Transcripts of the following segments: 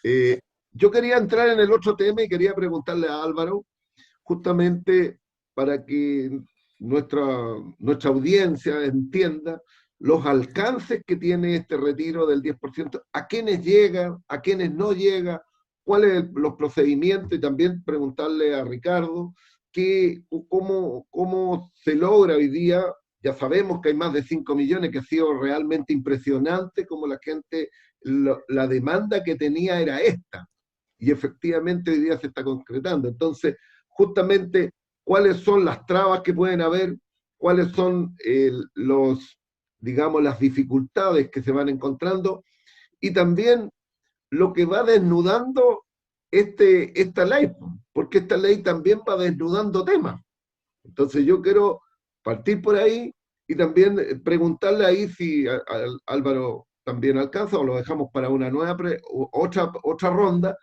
Eh, yo quería entrar en el otro tema y quería preguntarle a Álvaro, justamente para que nuestra, nuestra audiencia entienda los alcances que tiene este retiro del 10%, a quiénes llega, a quiénes no llega, cuáles los procedimientos, y también preguntarle a Ricardo cómo se logra hoy día. Ya sabemos que hay más de 5 millones, que ha sido realmente impresionante como la gente, la demanda que tenía era esta, y efectivamente hoy día se está concretando. Entonces, justamente, cuáles son las trabas que pueden haber, cuáles son digamos, las dificultades que se van encontrando, y también lo que va desnudando esta ley, porque esta ley también va desnudando temas. Entonces yo quiero partir por ahí y también preguntarle ahí si Álvaro también alcanza, o lo dejamos para una nueva otra ronda,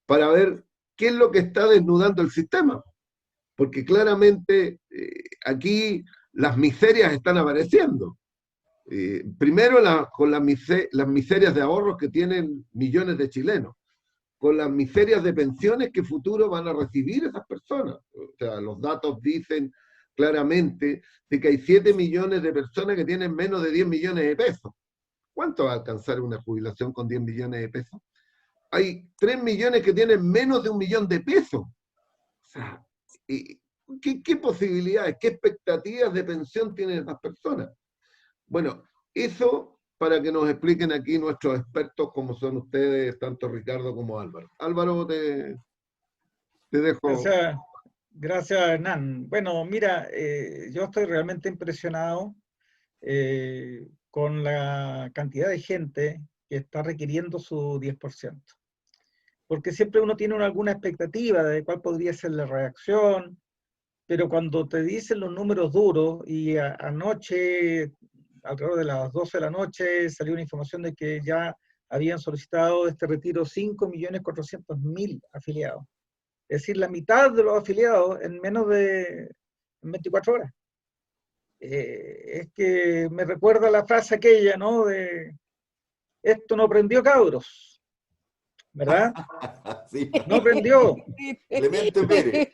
para ver qué es lo que está desnudando el sistema, porque claramente aquí las miserias están apareciendo. Primero con las miserias de ahorros que tienen millones de chilenos, con las miserias de pensiones que futuro van a recibir esas personas. O sea, los datos dicen claramente de que hay 7 millones de personas que tienen menos de 10 millones de pesos. ¿Cuánto va a alcanzar una jubilación con 10 millones de pesos? Hay 3 millones que tienen menos de 1 millón de pesos. O sea, ¿qué posibilidades, qué expectativas de pensión tienen esas personas? Bueno, eso para que nos expliquen aquí nuestros expertos, como son ustedes, tanto Ricardo como Álvaro. Álvaro, te dejo. Gracias, gracias Hernán. Bueno, mira, yo estoy realmente impresionado con la cantidad de gente que está requiriendo su 10%. Porque siempre uno tiene alguna expectativa de cuál podría ser la reacción, pero cuando te dicen los números duros, y anoche, alrededor de las 12 de la noche, salió una información de que ya habían solicitado este retiro 5.400.000 afiliados. Es decir, la mitad de los afiliados en menos de 24 horas. Es que me recuerda la frase aquella, ¿no? De esto no prendió, cabros, ¿verdad? Sí. No prendió. Clemente Pérez.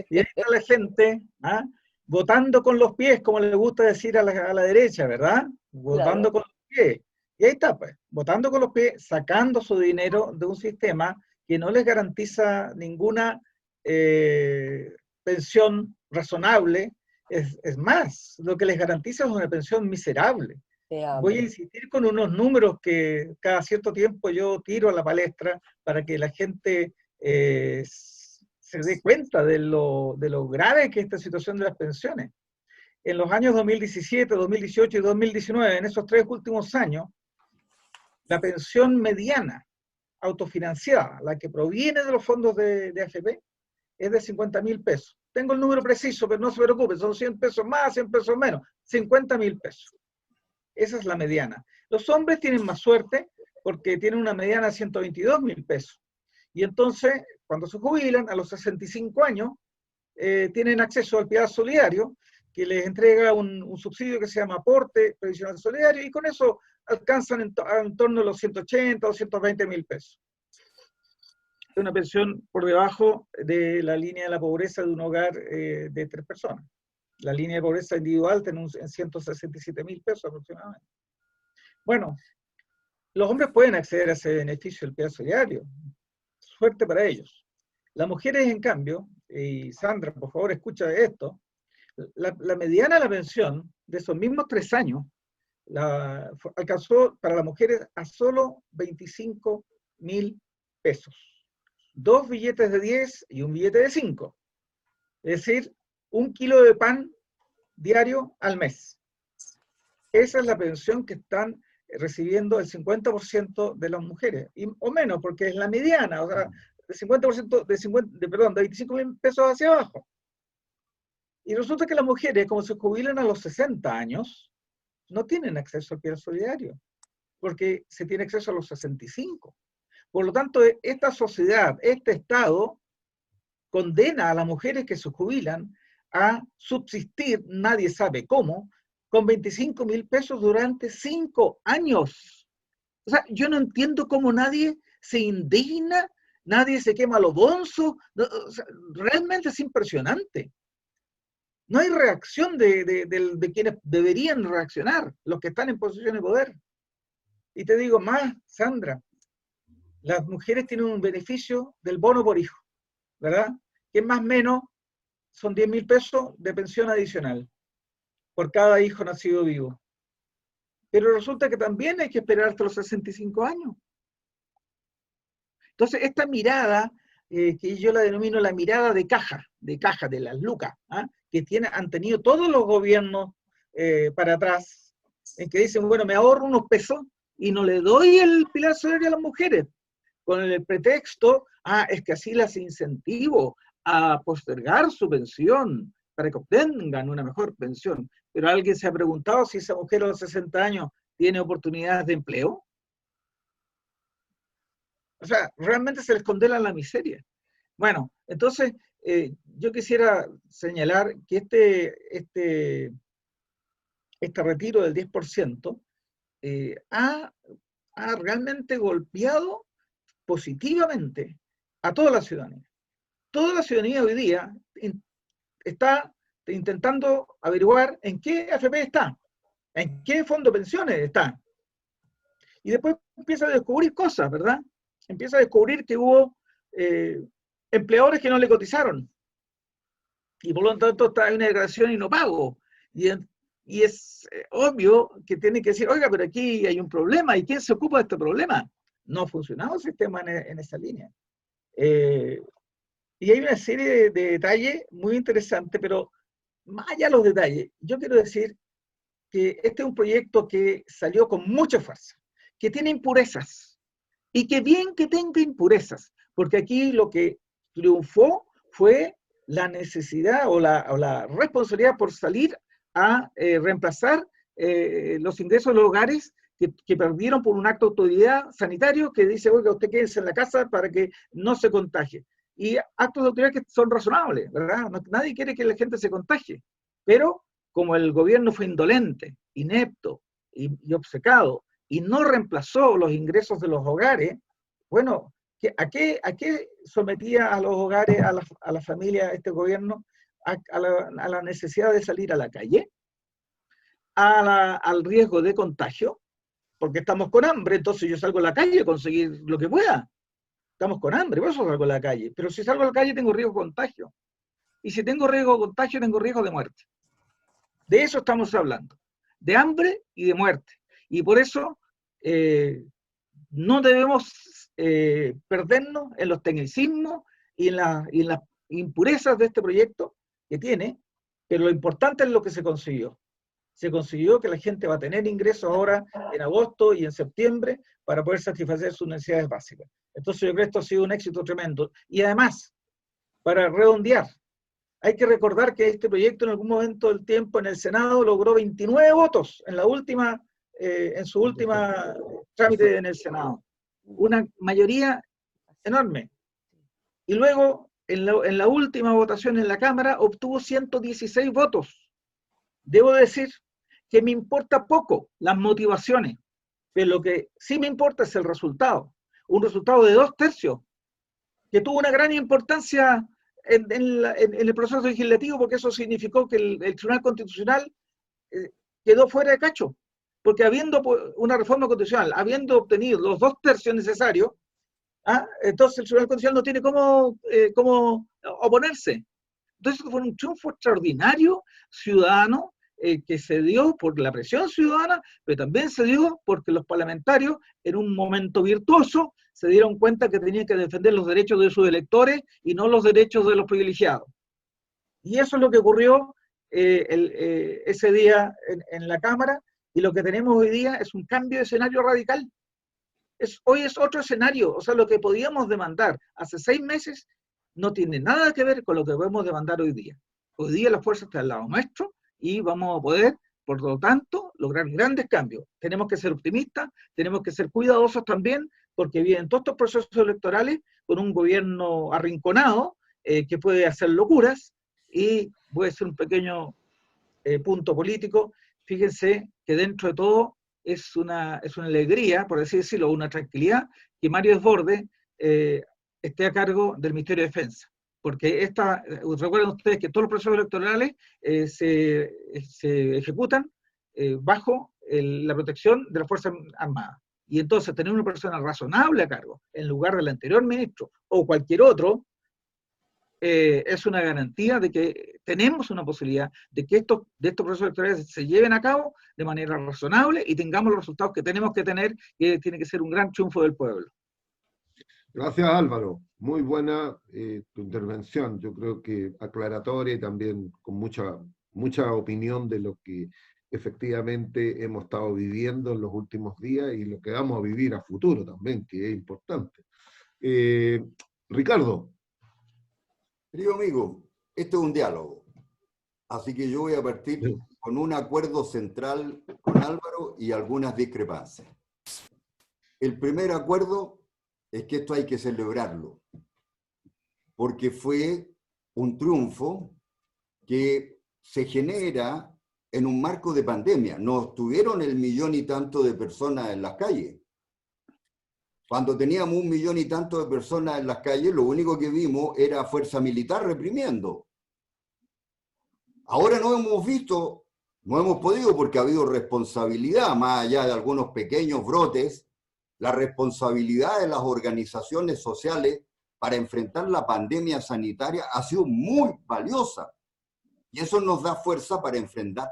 Y ahí está la gente, ¿ah? Votando con los pies, como le gusta decir a la derecha, ¿verdad? Votando Claro. con los pies. Y ahí está, pues, votando con los pies, sacando su dinero de un sistema que no les garantiza ninguna pensión razonable. Es más, lo que les garantiza es una pensión miserable. Voy a insistir con unos números que cada cierto tiempo yo tiro a la palestra para que la gente se dé cuenta de lo grave que es esta situación de las pensiones. En los años 2017, 2018 y 2019, en esos 3 últimos años, la pensión mediana autofinanciada, la que proviene de los fondos de AFP, es de 50.000 pesos. Tengo el número preciso, pero no se preocupe, son 100 pesos más, 100 pesos menos, 50.000 pesos. Esa es la mediana. Los hombres tienen más suerte porque tienen una mediana de 122.000 pesos. Y entonces, cuando se jubilan, a los 65 años, tienen acceso al Pilar Solidario, que les entrega un subsidio que se llama aporte previsional solidario, y con eso alcanzan en torno a los 180 o 120.000 pesos. Es una pensión por debajo de la línea de la pobreza de un hogar de 3 personas. La línea de pobreza individual tiene en 167.000 pesos aproximadamente. Bueno, los hombres pueden acceder a ese beneficio del Pilar Solidario. Suerte para ellos. Las mujeres, en cambio, y Sandra, por favor, escucha esto, la mediana de la pensión de esos mismos 3 años alcanzó para las mujeres a solo 25.000 pesos. 2 billetes de 10 y un billete de 5. Es decir, 1 kilo de pan diario al mes. Esa es la pensión que están recibiendo el 50% de las mujeres, o menos, porque es la mediana, o sea, de 50%, de 25.000 pesos hacia abajo. Y resulta que las mujeres, como se jubilan a los 60 años, no tienen acceso al Pilar Solidario, porque se tiene acceso a los 65. Por lo tanto, esta sociedad, este Estado, condena a las mujeres que se jubilan a subsistir, nadie sabe cómo, con 25.000 pesos durante 5 años. O sea, yo no entiendo cómo nadie se indigna, nadie se quema los bonzos. O sea, realmente es impresionante. No hay reacción de quienes deberían reaccionar, los que están en posición de poder. Y te digo más, Sandra, las mujeres tienen un beneficio del bono por hijo, ¿verdad? Que más o menos son 10.000 pesos de pensión adicional por cada hijo nacido vivo. Pero resulta que también hay que esperar hasta los 65 años. Entonces, esta mirada, que yo la denomino la mirada de caja, de las lucas, ¿ah? Que han tenido todos los gobiernos para atrás, en que dicen, bueno, me ahorro unos pesos y no le doy el pilar solidario a las mujeres, con el pretexto, es que así las incentivo a postergar su pensión, para que obtengan una mejor pensión. Pero ¿alguien se ha preguntado si esa mujer a los 60 años tiene oportunidades de empleo? O sea, realmente se les condena a la miseria. Bueno, entonces, yo quisiera señalar que este retiro del 10% ha realmente golpeado positivamente a toda la ciudadanía. Toda la ciudadanía hoy día está intentando averiguar en qué AFP está, en qué fondo de pensiones está. Y después empieza a descubrir cosas, ¿verdad? Empieza a descubrir que hubo empleadores que no le cotizaron. Y por lo tanto hay una declaración y no pago. Y es obvio que tiene que decir, oiga, pero aquí hay un problema. ¿Y quién se ocupa de este problema? No ha funcionado el sistema en esa línea. Y hay una serie de detalles muy interesantes, pero más allá de los detalles, yo quiero decir que este es un proyecto que salió con mucha fuerza, que tiene impurezas, y que bien que tenga impurezas, porque aquí lo que triunfó fue la necesidad o la responsabilidad por salir a reemplazar los ingresos de los hogares que perdieron por un acto de autoridad sanitario que dice, oiga, usted quédese en la casa para que no se contagie. Y actos de autoridad que son razonables, ¿verdad? Nadie quiere que la gente se contagie, pero como el gobierno fue indolente, inepto y obcecado, y no reemplazó los ingresos de los hogares, bueno, ¿a qué sometía a los hogares, a la familia, este gobierno? A la necesidad de salir a la calle, al riesgo de contagio, porque estamos con hambre, entonces yo salgo a la calle a conseguir lo que pueda. Estamos con hambre, por eso salgo a la calle. Pero si salgo a la calle tengo riesgo de contagio. Y si tengo riesgo de contagio, tengo riesgo de muerte. De eso estamos hablando, de hambre y de muerte. Y por eso no debemos perdernos en los tecnicismos y en las impurezas de este proyecto que tiene, pero lo importante es lo que se consiguió. Se consiguió que la gente va a tener ingresos ahora en agosto y en septiembre para poder satisfacer sus necesidades básicas. Entonces yo creo que esto ha sido un éxito tremendo. Y además, para redondear, hay que recordar que este proyecto en algún momento del tiempo en el Senado logró 29 votos en su última trámite en el Senado. Una mayoría enorme. Y luego, en la última votación en la Cámara, obtuvo 116 votos. Debo decir que me importa poco las motivaciones, pero lo que sí me importa es el resultado. Un resultado de 2/3, que tuvo una gran importancia en el proceso legislativo, porque eso significó que el Tribunal Constitucional quedó fuera de cacho, porque habiendo una reforma constitucional, habiendo obtenido los 2/3 necesarios, entonces el Tribunal Constitucional no tiene cómo oponerse. Entonces fue un triunfo extraordinario ciudadano que se dio por la presión ciudadana, pero también se dio porque los parlamentarios, en un momento virtuoso, se dieron cuenta que tenían que defender los derechos de sus electores y no los derechos de los privilegiados. Y eso es lo que ocurrió ese día en la Cámara, y lo que tenemos hoy día es un cambio de escenario radical. Hoy es otro escenario, o sea, lo que podíamos demandar hace 6 meses no tiene nada que ver con lo que podemos demandar hoy día. Hoy día la fuerza está al lado nuestro y vamos a poder, por lo tanto, lograr grandes cambios. Tenemos que ser optimistas, tenemos que ser cuidadosos también, porque vienen todos estos procesos electorales con un gobierno arrinconado que puede hacer locuras, y voy a hacer un pequeño punto político. Fíjense que dentro de todo es una alegría, por así decirlo, una tranquilidad, que Mario Desbordes esté a cargo del Ministerio de Defensa. Porque recuerden ustedes que todos los procesos electorales se ejecutan bajo la protección de las Fuerzas Armadas. Y entonces tener una persona razonable a cargo, en lugar del anterior ministro o cualquier otro, es una garantía de que tenemos una posibilidad de que estos procesos electorales se lleven a cabo de manera razonable y tengamos los resultados que tenemos que tener, que tiene que ser un gran triunfo del pueblo. Gracias, Álvaro. Muy buena tu intervención. Yo creo que aclaratoria y también con mucha opinión de lo que efectivamente hemos estado viviendo en los últimos días y lo que vamos a vivir a futuro también, que es importante. Ricardo. Querido amigo, esto es un diálogo. Así que yo voy a partir con un acuerdo central con Álvaro y algunas discrepancias. El primer acuerdo es que esto hay que celebrarlo, porque fue un triunfo que se genera en un marco de pandemia. No estuvieron 1 millón y tanto de personas en las calles. Cuando teníamos 1 millón y tanto de personas en las calles, lo único que vimos era fuerza militar reprimiendo. Ahora no hemos visto, no hemos podido porque ha habido responsabilidad, más allá de algunos pequeños brotes, la responsabilidad de las organizaciones sociales para enfrentar la pandemia sanitaria ha sido muy valiosa. Y eso nos da fuerza para enfrentar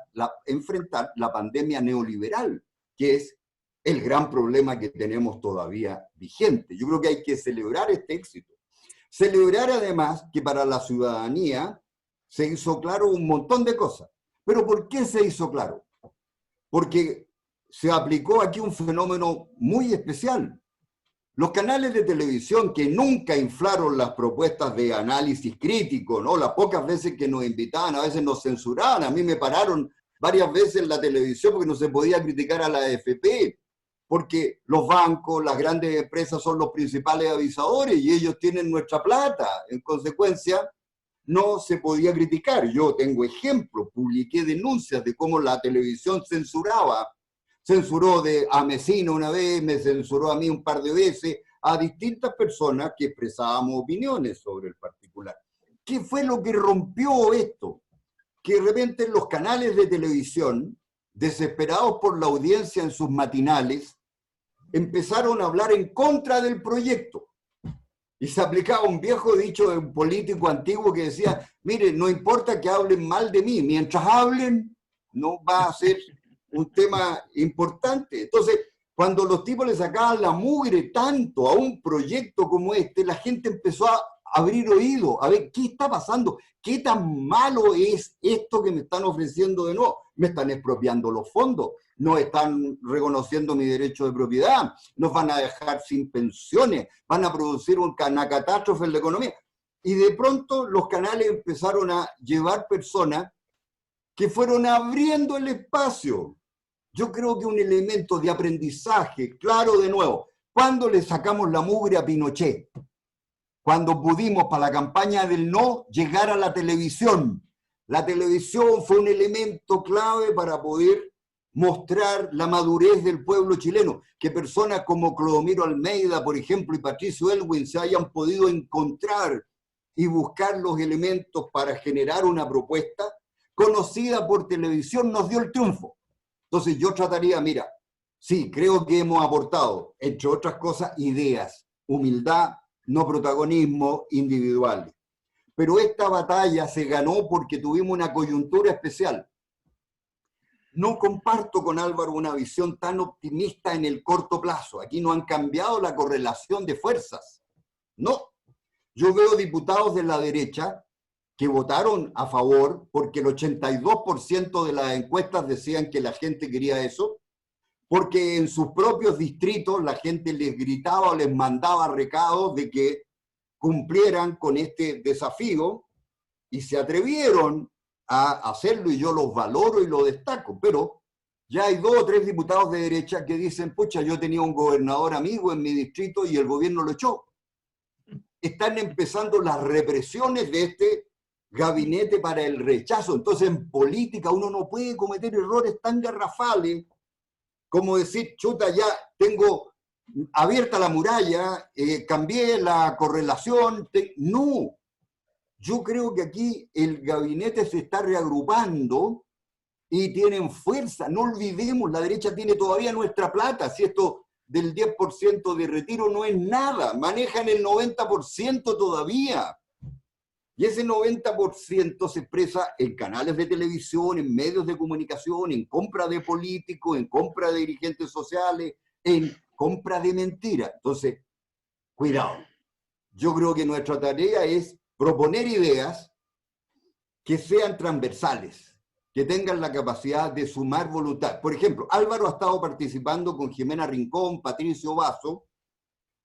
la pandemia neoliberal, que es el gran problema que tenemos todavía vigente. Yo creo que hay que celebrar este éxito. Celebrar además que para la ciudadanía se hizo claro un montón de cosas. ¿Pero por qué se hizo claro? Porque se aplicó aquí un fenómeno muy especial. Los canales de televisión que nunca inflaron las propuestas de análisis crítico, ¿no? Las pocas veces que nos invitaban, a veces nos censuraban. A mí me pararon varias veces en la televisión porque no se podía criticar a la AFP, porque los bancos, las grandes empresas son los principales avisadores y ellos tienen nuestra plata. En consecuencia, no se podía criticar. Yo tengo ejemplos, publiqué denuncias de cómo la televisión censuraba. Censuró a Mesina una vez, me censuró a mí un par de veces, a distintas personas que expresábamos opiniones sobre el particular. ¿Qué fue lo que rompió esto? Que de repente los canales de televisión, desesperados por la audiencia en sus matinales, empezaron a hablar en contra del proyecto. Y se aplicaba un viejo dicho de un político antiguo que decía, mire, no importa que hablen mal de mí, mientras hablen, no va a ser un tema importante. Entonces, cuando los tipos le sacaban la mugre tanto a un proyecto como este, la gente empezó a abrir oído, a ver qué está pasando, qué tan malo es esto que me están ofreciendo de nuevo. Me están expropiando los fondos, no están reconociendo mi derecho de propiedad, nos van a dejar sin pensiones, van a producir una catástrofe en la economía. Y de pronto los canales empezaron a llevar personas que fueron abriendo el espacio. Yo creo que un elemento de aprendizaje, claro, de nuevo, cuando le sacamos la mugre a Pinochet, cuando pudimos para la campaña del no llegar a la televisión. La televisión fue un elemento clave para poder mostrar la madurez del pueblo chileno, que personas como Clodomiro Almeida, por ejemplo, y Patricio Elwin se hayan podido encontrar y buscar los elementos para generar una propuesta conocida por televisión, nos dio el triunfo. Entonces yo trataría, mira, sí, creo que hemos aportado, entre otras cosas, ideas, humildad, no protagonismo individual. Pero esta batalla se ganó porque tuvimos una coyuntura especial. No comparto con Álvaro una visión tan optimista en el corto plazo. Aquí no han cambiado la correlación de fuerzas. No. Yo veo diputados de la derecha que votaron a favor porque el 82% de las encuestas decían que la gente quería eso, porque en sus propios distritos la gente les gritaba o les mandaba recados de que cumplieran con este desafío y se atrevieron a hacerlo y yo los valoro y lo destaco, pero ya hay 2 o 3 diputados de derecha que dicen, pucha, yo tenía un gobernador amigo en mi distrito y el gobierno lo echó. Están empezando las represiones de este gabinete para el rechazo. Entonces en política uno no puede cometer errores tan garrafales como decir, chuta, ya tengo abierta la muralla, cambié la correlación. No, yo creo que aquí el gabinete se está reagrupando y tienen fuerza. No olvidemos, la derecha tiene todavía nuestra plata. Si esto del 10% de retiro no es nada, manejan el 90% todavía. Y ese 90% se expresa en canales de televisión, en medios de comunicación, en compra de políticos, en compra de dirigentes sociales, en compra de mentiras. Entonces, cuidado. Yo creo que nuestra tarea es proponer ideas que sean transversales, que tengan la capacidad de sumar voluntad. Por ejemplo, Álvaro ha estado participando con Jimena Rincón, Patricio Vaso,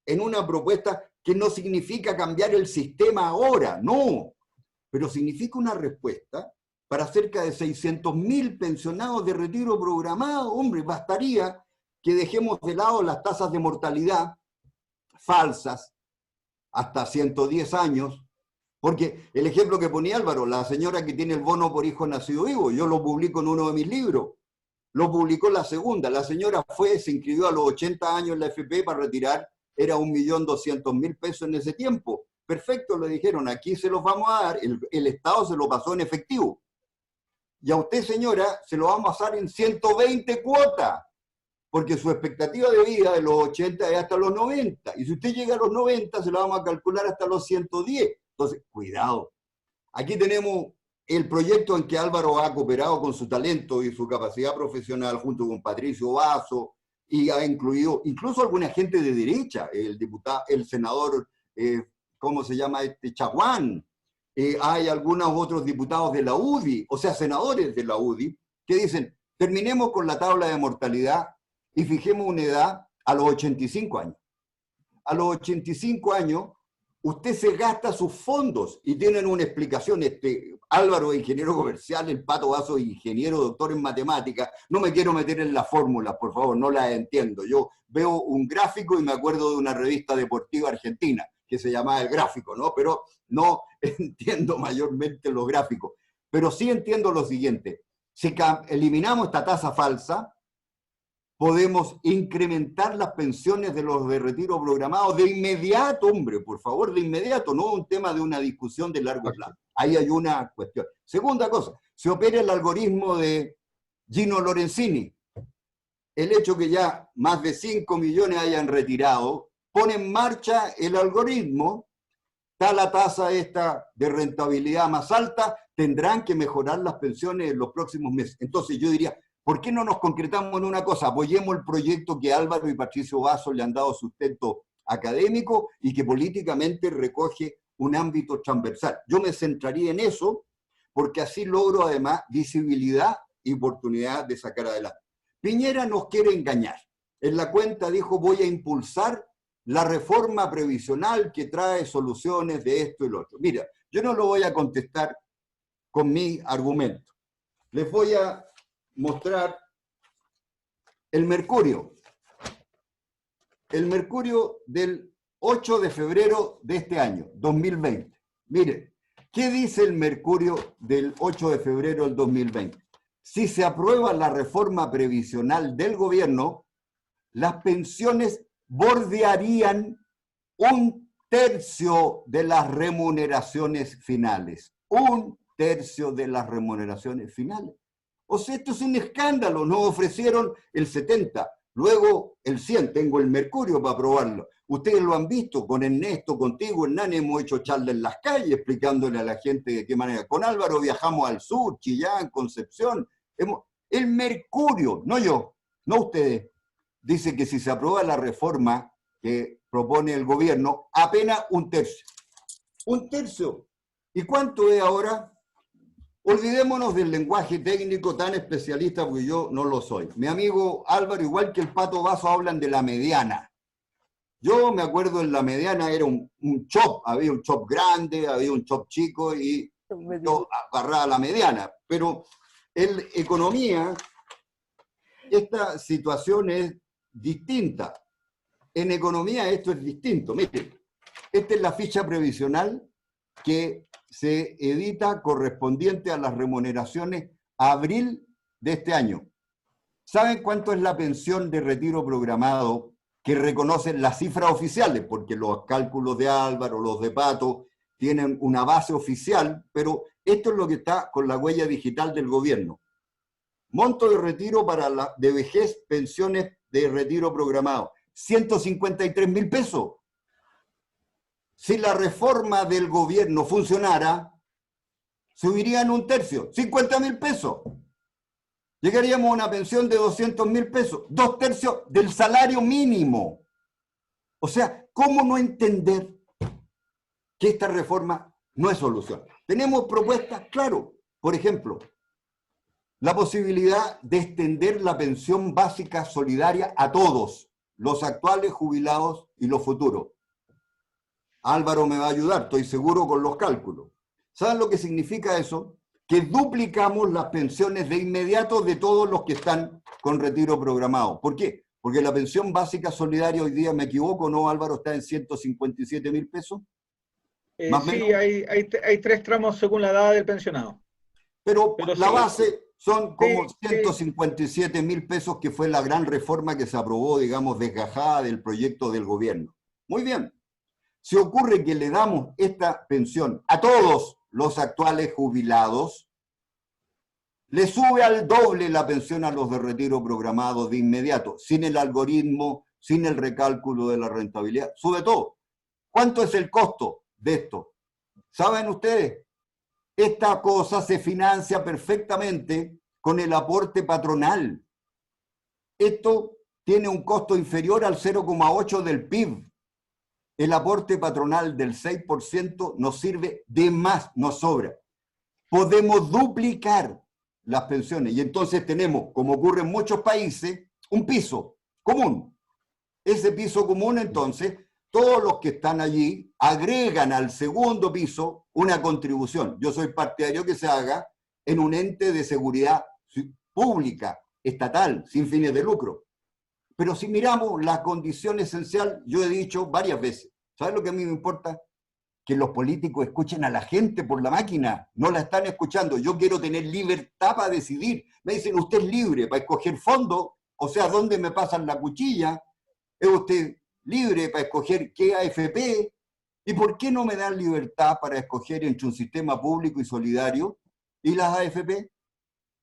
en una propuesta que no significa cambiar el sistema ahora, no, pero significa una respuesta para cerca de 600.000 pensionados de retiro programado. Hombre, bastaría que dejemos de lado las tasas de mortalidad falsas hasta 110 años, porque el ejemplo que ponía Álvaro, la señora que tiene el bono por hijo nacido vivo, yo lo publico en uno de mis libros, lo publicó la segunda, la señora se inscribió a los 80 años en la FP para retirar, era 1.200.000 pesos en ese tiempo. Perfecto, le dijeron, aquí se los vamos a dar, el Estado se lo pasó en efectivo. Y a usted, señora, se lo vamos a dar en 120 cuotas, porque su expectativa de vida de los 80 es hasta los 90. Y si usted llega a los 90, se lo vamos a calcular hasta los 110. Entonces, cuidado. Aquí tenemos el proyecto en que Álvaro ha cooperado con su talento y su capacidad profesional junto con Patricio Vaso, y ha incluido incluso alguna gente de derecha, el senador, ¿cómo se llama este? Chaguán. Hay algunos otros diputados de la UDI, o sea, senadores de la UDI, que dicen, terminemos con la tabla de mortalidad y fijemos una edad a los 85 años. A los 85 años, usted se gasta sus fondos y tienen una explicación. Álvaro es ingeniero comercial, el Pato Vaso es ingeniero, doctor en matemáticas. No me quiero meter en las fórmulas, por favor, no las entiendo. Yo veo un gráfico y me acuerdo de una revista deportiva argentina que se llamaba El Gráfico, ¿no? Pero no entiendo mayormente los gráficos. Pero sí entiendo lo siguiente. Si eliminamos esta tasa falsa, podemos incrementar las pensiones de los de retiro programados de inmediato, hombre, por favor, de inmediato, no un tema de una discusión de largo plazo. Ahí hay una cuestión. Segunda cosa, se opera el algoritmo de Gino Lorenzini. El hecho que ya más de 5 millones hayan retirado, pone en marcha el algoritmo, está la tasa esta de rentabilidad más alta, tendrán que mejorar las pensiones en los próximos meses. Entonces yo diría, ¿por qué no nos concretamos en una cosa? Apoyemos el proyecto que Álvaro y Patricio Vaso le han dado sustento académico y que políticamente recoge un ámbito transversal. Yo me centraría en eso porque así logro además visibilidad y oportunidad de sacar adelante. Piñera nos quiere engañar. En la cuenta dijo, voy a impulsar la reforma previsional que trae soluciones de esto y lo otro. Mira, yo no lo voy a contestar con mi argumento. Les voy a mostrar el Mercurio. El Mercurio del 8 de febrero de este año, 2020. Miren, ¿qué dice el Mercurio del 8 de febrero del 2020? Si se aprueba la reforma previsional del gobierno, las pensiones bordearían 1/3 de las remuneraciones finales. 1/3 de las remuneraciones finales. O sea, esto es un escándalo. Nos ofrecieron el 70, luego el 100. Tengo el Mercurio para probarlo. Ustedes lo han visto con Ernesto, contigo, Hernán, hemos hecho charlas en las calles explicándole a la gente de qué manera. Con Álvaro viajamos al sur, Chillán, Concepción. El Mercurio, no yo, no ustedes, dice que si se aprueba la reforma que propone el gobierno, apenas 1/3. 1/3. ¿Y cuánto es ahora? Olvidémonos del lenguaje técnico tan especialista, porque yo no lo soy. Mi amigo Álvaro, igual que el Pato Vaso, hablan de la mediana. Yo me acuerdo en la mediana era un chop, había un chop grande, había un chop chico y yo agarraba la mediana. Pero en economía, esta situación es distinta. En economía esto es distinto. Miren, esta es la ficha previsional que se edita correspondiente a las remuneraciones a abril de este año. ¿Saben cuánto es la pensión de retiro programado que reconocen las cifras oficiales? Porque los cálculos de Álvaro, los de Pato, tienen una base oficial, pero esto es lo que está con la huella digital del gobierno. Monto de retiro de vejez, pensiones de retiro programado, 153.000 pesos. Si la reforma del gobierno funcionara, subirían un tercio, 50.000 pesos. Llegaríamos a una pensión de 200.000 pesos, 2/3 del salario mínimo. O sea, ¿cómo no entender que esta reforma no es solución? Tenemos propuestas, claro. Por ejemplo, la posibilidad de extender la pensión básica solidaria a todos, los actuales jubilados y los futuros. Álvaro me va a ayudar, estoy seguro, con los cálculos. ¿Saben lo que significa eso? Que duplicamos las pensiones de inmediato de todos los que están con retiro programado. ¿Por qué? Porque la pensión básica solidaria hoy día, me equivoco, ¿no, Álvaro? Está en 157.000 pesos. ¿Más sí, hay 3 tramos según la edad del pensionado. Pero la base son como 157.000 pesos, que fue la gran reforma que se aprobó, digamos, desgajada del proyecto del gobierno. Muy bien. Si ocurre que le damos esta pensión a todos los actuales jubilados, le sube al doble la pensión a los de retiro programado de inmediato, sin el algoritmo, sin el recálculo de la rentabilidad, sube todo. ¿Cuánto es el costo de esto? ¿Saben ustedes? Esta cosa se financia perfectamente con el aporte patronal. Esto tiene un costo inferior al 0,8 del PIB. El aporte patronal del 6% nos sirve de más, nos sobra. Podemos duplicar las pensiones y entonces tenemos, como ocurre en muchos países, un piso común. Ese piso común, entonces, todos los que están allí agregan al segundo piso una contribución. Yo soy partidario que se haga en un ente de seguridad pública, estatal, sin fines de lucro. Pero si miramos la condición esencial, yo he dicho varias veces, ¿sabes lo que a mí me importa? Que los políticos escuchen a la gente por la máquina, no la están escuchando. Yo quiero tener libertad para decidir. Me dicen, usted es libre para escoger fondo, o sea, ¿dónde me pasan la cuchilla? ¿Es usted libre para escoger qué AFP? ¿Y por qué no me dan libertad para escoger entre un sistema público y solidario y las AFP?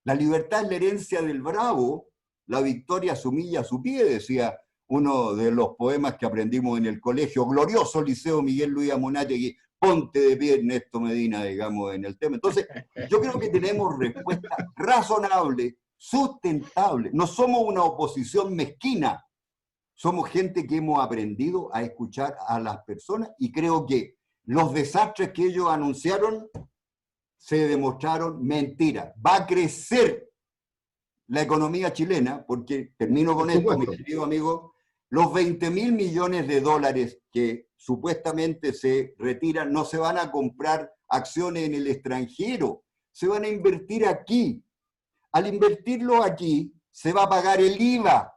La libertad es la herencia del bravo, la victoria se humilla a su pie, decía uno de los poemas que aprendimos en el colegio, glorioso Liceo Miguel Luis Amunátegui, ponte de pie Ernesto Medina, digamos, en el tema. Entonces, yo creo que tenemos respuesta razonable, sustentable. No somos una oposición mezquina, somos gente que hemos aprendido a escuchar a las personas y creo que los desastres que ellos anunciaron se demostraron mentira. Va a crecer la economía chilena, porque, termino con esto, mi querido amigo, los 20.000 millones de dólares que supuestamente se retiran no se van a comprar acciones en el extranjero, se van a invertir aquí. Al invertirlo aquí, se va a pagar el IVA,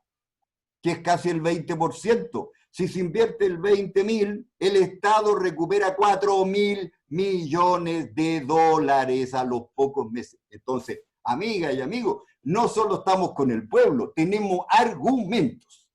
que es casi el 20%. Si se invierte el 20.000, el Estado recupera 4.000 millones de dólares a los pocos meses. Entonces, amigas y amigos, no solo estamos con el pueblo, tenemos argumentos.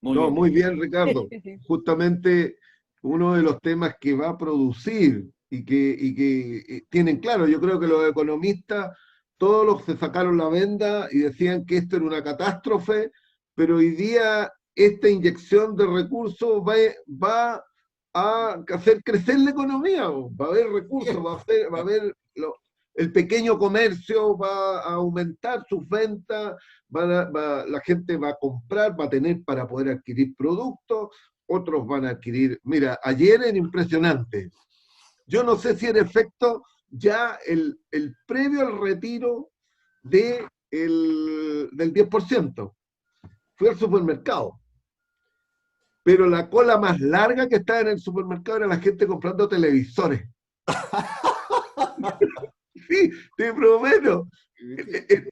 Muy bien, Ricardo. Justamente uno de los temas que va a producir y que tienen claro, yo creo que los economistas, todos los se sacaron la venda y decían que esto era una catástrofe, pero hoy día esta inyección de recursos va a hacer crecer la economía, va a haber recursos, va a haber el pequeño comercio va a aumentar sus ventas, la gente va a comprar, va a tener para poder adquirir productos, otros van a adquirir. Mira, ayer era impresionante. Yo no sé si en efecto ya el previo al retiro del 10%. Fui al supermercado. Pero la cola más larga que estaba en el supermercado era la gente comprando televisores. Sí, te prometo.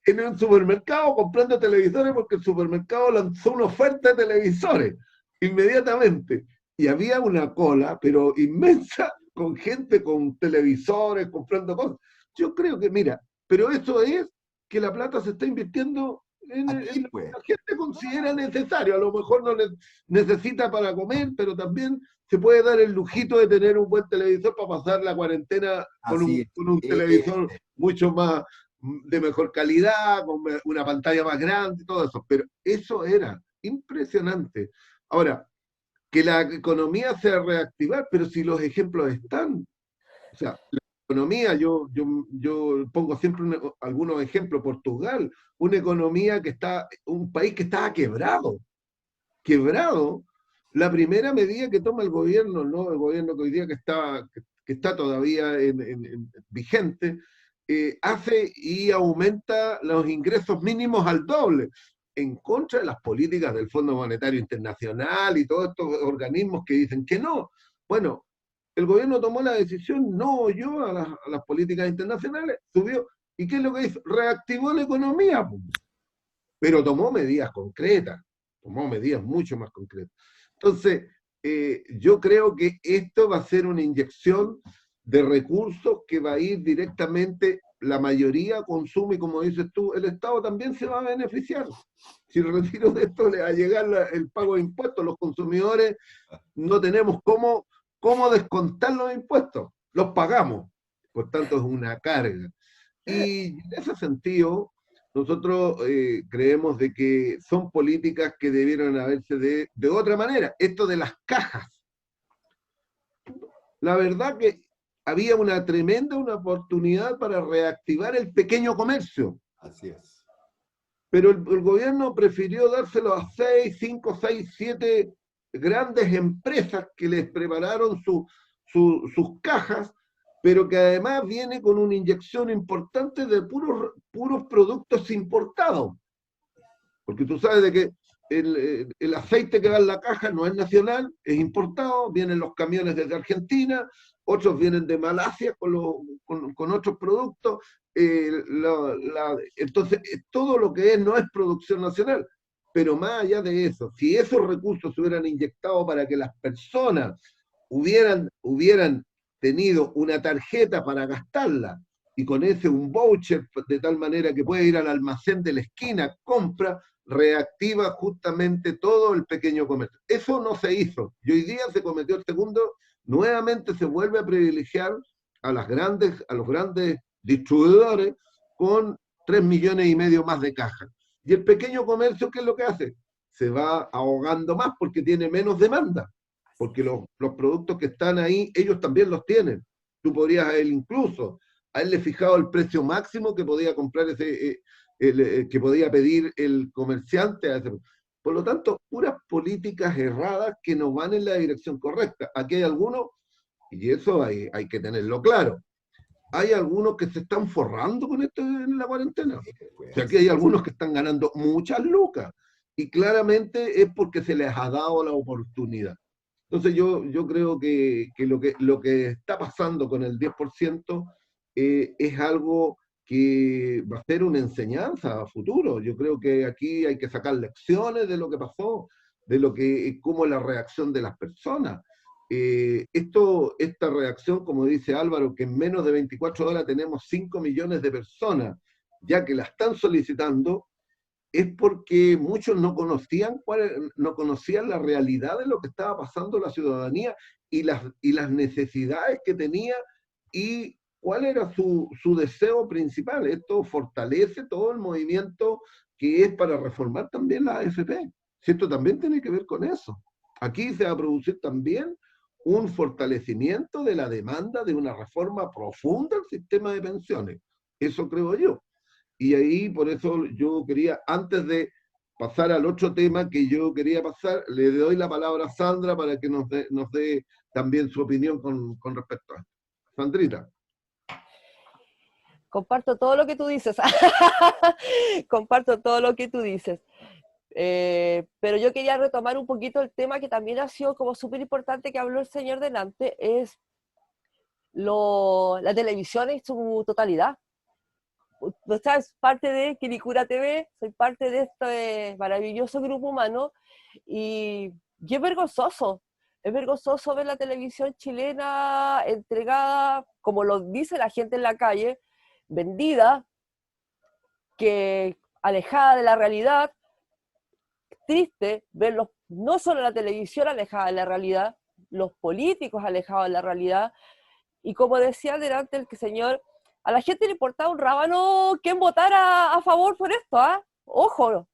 En un supermercado comprando televisores porque el supermercado lanzó una oferta de televisores inmediatamente. Y había una cola, pero inmensa, con gente con televisores, comprando cosas. Yo creo que, mira, pero eso es que la plata se está invirtiendo Aquí, pues. la gente considera necesario. A lo mejor no necesita para comer, pero también se puede dar el lujito de tener un buen televisor para pasar la cuarentena con un televisor mucho más de mejor calidad, con una pantalla más grande y todo eso. Pero eso era impresionante. Ahora, que la economía se va a reactivar, pero si los ejemplos están, o sea, la economía, yo pongo siempre algunos ejemplos, Portugal, una economía que está, un país que estaba quebrado, la primera medida que toma el gobierno, ¿no? El gobierno que hoy día que está todavía vigente, hace y aumenta los ingresos mínimos al doble, en contra de las políticas del Fondo Monetario Internacional y todos estos organismos que dicen que no. Bueno, el gobierno tomó la decisión, no oyó a las políticas internacionales, subió. ¿Y qué es lo que hizo? Reactivó la economía, pero tomó medidas concretas, tomó medidas mucho más concretas. Entonces, yo creo que esto va a ser una inyección de recursos que va a ir directamente, la mayoría consume, y como dices tú, el Estado también se va a beneficiar. Si el retiro de esto le va a llegar el pago de impuestos, los consumidores no tenemos cómo descontar los impuestos, los pagamos, por tanto es una carga. Y en ese sentido, nosotros creemos de que son políticas que debieron haberse de otra manera. Esto de las cajas. La verdad que había una oportunidad para reactivar el pequeño comercio. Así es. Pero el gobierno prefirió dárselo a 6, 5, 6, 7 grandes empresas que les prepararon sus cajas, pero que además viene con una inyección importante de puros productos importados. Porque tú sabes de que el aceite que va en la caja no es nacional, es importado, vienen los camiones desde Argentina, otros vienen de Malasia con otros productos, entonces todo lo que no es producción nacional. Pero más allá de eso, si esos recursos se hubieran inyectado para que las personas hubieran tenido una tarjeta para gastarla, y con ese un voucher de tal manera que puede ir al almacén de la esquina, compra, reactiva justamente todo el pequeño comercio. Eso no se hizo. Y hoy día se cometió el segundo, nuevamente se vuelve a privilegiar a los grandes distribuidores con 3,5 millones más de cajas. Y el pequeño comercio, ¿qué es lo que hace? Se va ahogando más porque tiene menos demanda, porque los productos que están ahí, ellos también los tienen. Tú podrías incluso haberle fijado el precio máximo que podía comprar que podía pedir el comerciante. Por lo tanto, puras políticas erradas que no van en la dirección correcta. Aquí hay algunos, y eso hay que tenerlo claro, hay algunos que se están forrando con esto en la cuarentena. O sea, aquí hay algunos que están ganando muchas lucas, y claramente es porque se les ha dado la oportunidad. Entonces yo creo que lo que está pasando con el 10% es algo que va a ser una enseñanza a futuro. Yo creo que aquí hay que sacar lecciones de lo que pasó, cómo la reacción de las personas. Esta reacción, como dice Álvaro, que en menos de 24 horas tenemos 5 millones de personas ya que la están solicitando, es porque muchos no conocían la realidad de lo que estaba pasando la ciudadanía y las necesidades que tenía y cuál era su deseo principal. Esto fortalece todo el movimiento que es para reformar también la AFP. Esto también tiene que ver con eso. Aquí se va a producir también un fortalecimiento de la demanda de una reforma profunda al sistema de pensiones. Eso creo yo. Y ahí, por eso yo quería, antes de pasar al otro tema que yo quería pasar, le doy la palabra a Sandra para que nos dé también su opinión con respecto a esto. Sandrita. Comparto todo lo que tú dices. Comparto todo lo que tú dices. Pero yo quería retomar un poquito el tema que también ha sido como súper importante que habló el señor delante, es la televisión en su totalidad. O sea, es parte de Quilicura TV, soy parte de este maravilloso grupo humano y es vergonzoso ver la televisión chilena entregada, como lo dice la gente en la calle, vendida, que alejada de la realidad. Triste verlos, no solo la televisión alejada de la realidad, los políticos alejados de la realidad. Y como decía delante el señor, a la gente le importaba un rábano quién votara a favor por esto, ¿ah? Ojo.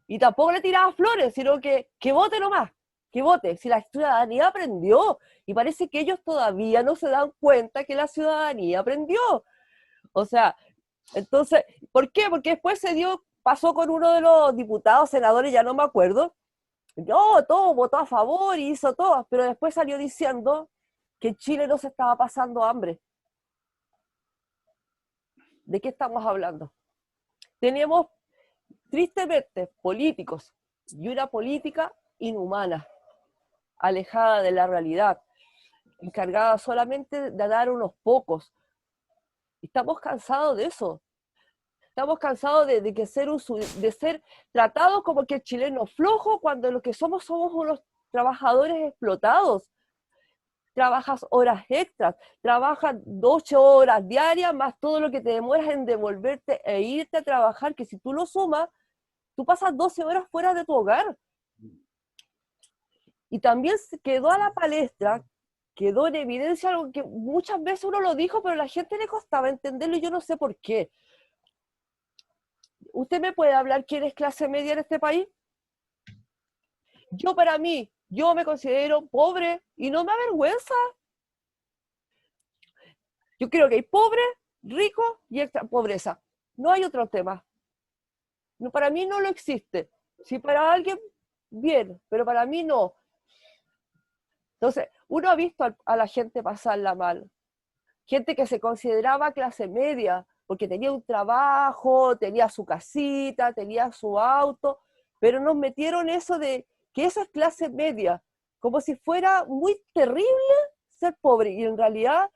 Y tampoco le tiraba flores, sino que vote nomás, que vote. Si la ciudadanía aprendió, y parece que ellos todavía no se dan cuenta que la ciudadanía aprendió. O sea, entonces, ¿por qué? Porque después pasó con uno de los diputados, senadores, ya no me acuerdo, no, todo votó a favor y hizo todo, pero después salió diciendo que Chile no se estaba pasando hambre. ¿De qué estamos hablando? Tenemos, tristemente, políticos y una política inhumana, alejada de la realidad, encargada solamente de dar unos pocos. Estamos cansados de eso. Estamos cansados de ser tratados como que el chileno flojo, cuando lo que somos unos trabajadores explotados. Trabajas horas extras, trabajas 8 horas diarias, más todo lo que te demoras en devolverte e irte a trabajar, que si tú lo sumas, tú pasas 12 horas fuera de tu hogar. Y también se quedó a la palestra, quedó en evidencia algo que muchas veces uno lo dijo, pero a la gente le costaba entenderlo y yo no sé por qué. ¿Usted me puede hablar quién es clase media en este país? Yo me considero pobre y no me avergüenza. Yo creo que hay pobre, rico y extra pobreza. No hay otro tema. No, para mí no lo existe. Si para alguien, bien, pero para mí no. Entonces, uno ha visto a la gente pasarla mal. Gente que se consideraba clase media, porque tenía un trabajo, tenía su casita, tenía su auto, pero nos metieron eso de que eso es clase media, como si fuera muy terrible ser pobre, y en realidad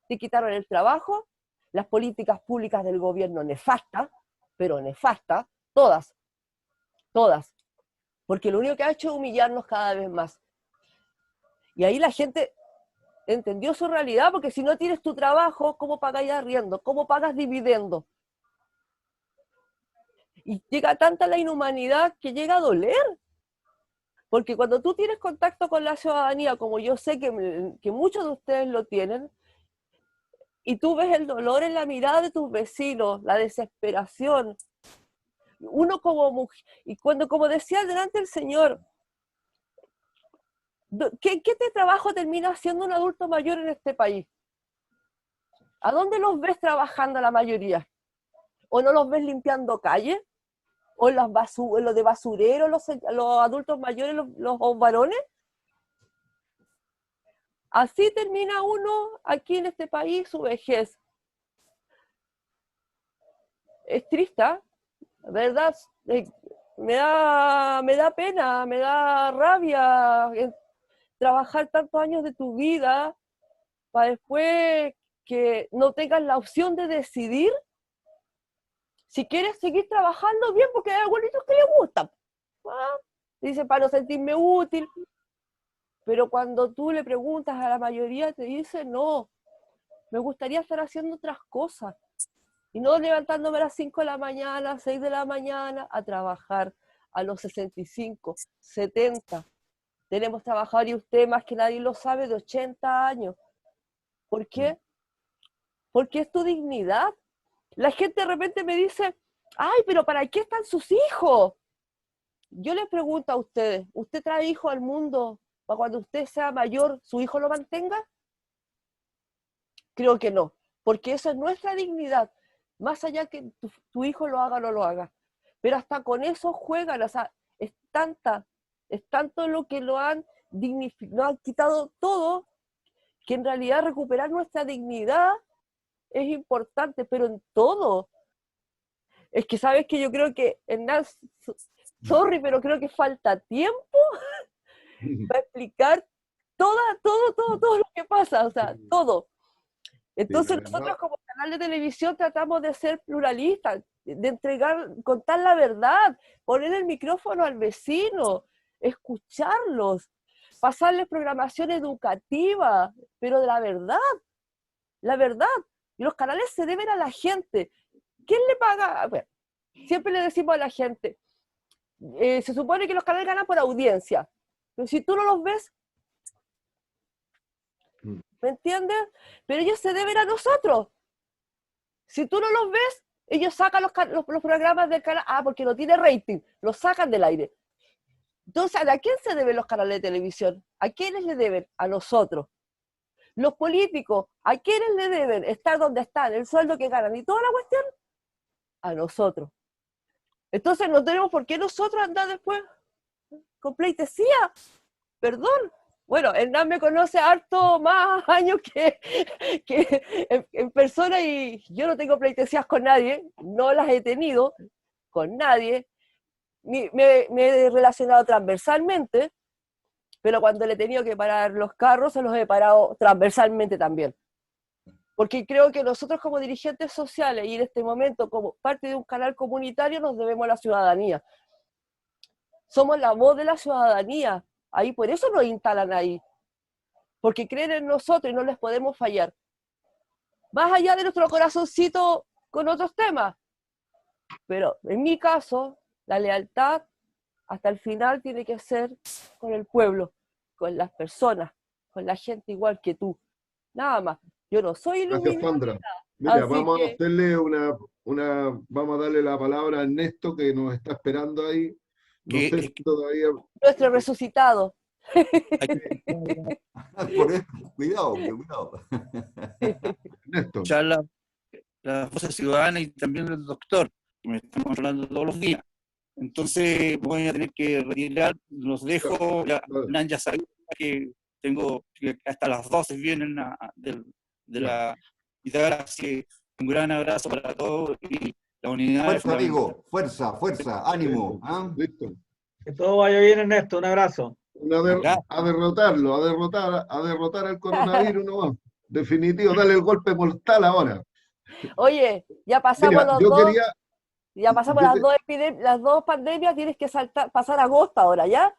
te quitaron el trabajo, las políticas públicas del gobierno nefastas, pero nefastas, todas, porque lo único que ha hecho es humillarnos cada vez más. Y ahí la gente entendió su realidad, porque si no tienes tu trabajo, ¿cómo pagas arriendo? ¿Cómo pagas dividendo? Y llega tanta la inhumanidad que llega a doler. Porque cuando tú tienes contacto con la ciudadanía, como yo sé que muchos de ustedes lo tienen, y tú ves el dolor en la mirada de tus vecinos, la desesperación, uno como mujer, y cuando, como decía delante el señor, ¿qué trabajo termina haciendo un adulto mayor en este país? ¿A dónde los ves trabajando la mayoría? ¿O no los ves limpiando calles? ¿O en los de basureros, los adultos mayores, los varones? Así termina uno aquí en este país su vejez. Es triste, ¿verdad? Me da pena, me da rabia trabajar tantos años de tu vida para después que no tengas la opción de decidir si quieres seguir trabajando bien, porque hay algunos que les gusta. Dice, para no sentirme útil. Pero cuando tú le preguntas a la mayoría, te dice, no, me gustaría estar haciendo otras cosas. Y no levantándome a las 5 de la mañana, a las 6 de la mañana, a trabajar a los 65, 70. Tenemos trabajadores, y usted más que nadie lo sabe, de 80 años. ¿Por qué? Porque es tu dignidad. La gente de repente me dice, ay, pero ¿para qué están sus hijos? Yo les pregunto a ustedes, ¿usted trae hijos al mundo para cuando usted sea mayor, su hijo lo mantenga? Creo que no, porque eso es nuestra dignidad, más allá que tu hijo lo haga o no lo haga. Pero hasta con eso juegan, o sea, es tanto lo que lo han dignificado, nos han quitado todo, que en realidad recuperar nuestra dignidad es importante, pero en todo. Es que sabes que yo creo que, Hernán, sorry, pero creo que falta tiempo para explicar todo lo que pasa, o sea, todo. Entonces nosotros como canal de televisión tratamos de ser pluralistas, de contar la verdad, poner el micrófono al vecino, escucharlos, pasarles programación educativa, pero de la verdad. Y los canales se deben a la gente. ¿quién le paga? Bueno, siempre le decimos a la gente, se supone que los canales ganan por audiencia, pero si tú no los ves, ¿me entiendes? Pero ellos se deben a nosotros. Si tú no los ves, ellos sacan los programas del canal, porque no tiene rating, los sacan del aire. Entonces, ¿a quién se deben los canales de televisión? ¿A quiénes le deben? A nosotros. Los políticos, ¿a quiénes le deben estar donde están, el sueldo que ganan y toda la cuestión? A nosotros. Entonces no tenemos por qué nosotros andar después con pleitesía. Perdón. Bueno, Hernán me conoce harto más años que en persona y yo no tengo pleitesías con nadie, no las he tenido con nadie. Me he relacionado transversalmente, pero cuando le he tenido que parar los carros, se los he parado transversalmente también. Porque creo que nosotros como dirigentes sociales y en este momento como parte de un canal comunitario nos debemos a la ciudadanía. Somos la voz de la ciudadanía. Ahí por eso nos instalan ahí. Porque creen en nosotros y no les podemos fallar. Más allá de nuestro corazoncito con otros temas. Pero en mi caso, la lealtad hasta el final tiene que ser con el pueblo, con las personas, con la gente igual que tú. Nada más. Yo no soy iluminada. Gracias, Sandra. Mira, vamos a hacerle vamos a darle la palabra a Ernesto, que nos está esperando ahí. No sé si todavía... Nuestro resucitado. Por eso, cuidado. Ernesto. Ya la voz ciudadana y también el doctor, que me están controlando todos los días. Entonces voy a tener que retirar, los dejo, ya sabía que tengo que hasta las 12 vienen de la guitarra, así que un gran abrazo para todos y la unidad. Fuerza, amigo, fuerza, ánimo. Listo. Que todo vaya bien, Ernesto, un abrazo. A derrotar al coronavirus nomás. Definitivo, dale el golpe mortal ahora. Oye, ya pasamos Mira, las dos pandemias, tienes que pasar agosto ahora, ¿ya?